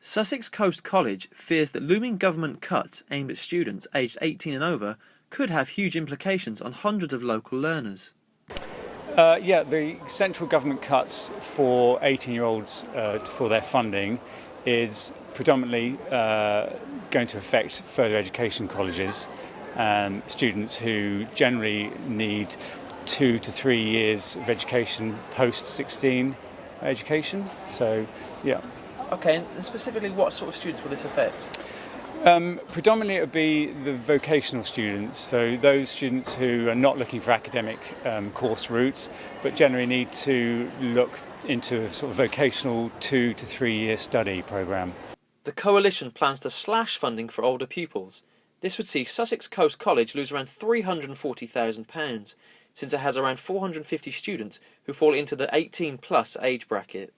Sussex Coast College fears that looming government cuts aimed at students aged 18 and over could have huge implications on hundreds of local learners. The central government cuts for 18-year-olds for their funding is predominantly going to affect further education colleges and students who generally need 2 to 3 years of education post-16 education. So, yeah. Okay, and specifically what sort of students will this affect? Predominantly it would be the vocational students, so those students who are not looking for academic course routes, but generally need to look into a sort of vocational 2 to 3 year study programme. The coalition plans to slash funding for older pupils. This would see Sussex Coast College lose around £340,000, since it has around 450 students who fall into the 18 plus age bracket.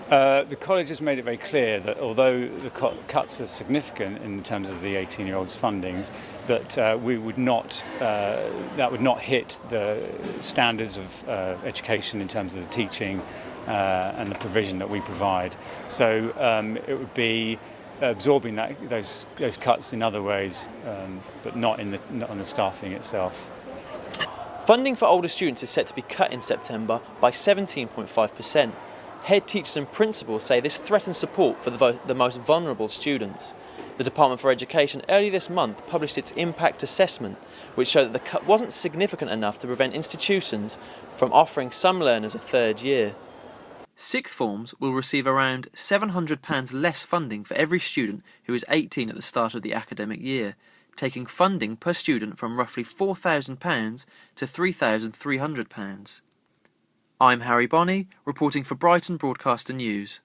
The college has made it very clear that although the cuts are significant in terms of the 18-year-olds' fundings, that that would not hit the standards of education in terms of the teaching and the provision that we provide. So it would be absorbing those cuts in other ways, but not on the staffing itself. Funding for older students is set to be cut in September by 17.5%. Head teachers and principals say this threatens support for the most vulnerable students. The Department for Education early this month published its impact assessment, which showed that the cut wasn't significant enough to prevent institutions from offering some learners a third year. Sixth forms will receive around £700 less funding for every student who is 18 at the start of the academic year, taking funding per student from roughly £4,000 to £3,300. I'm Boni, reporting for Brighton Broadcaster News.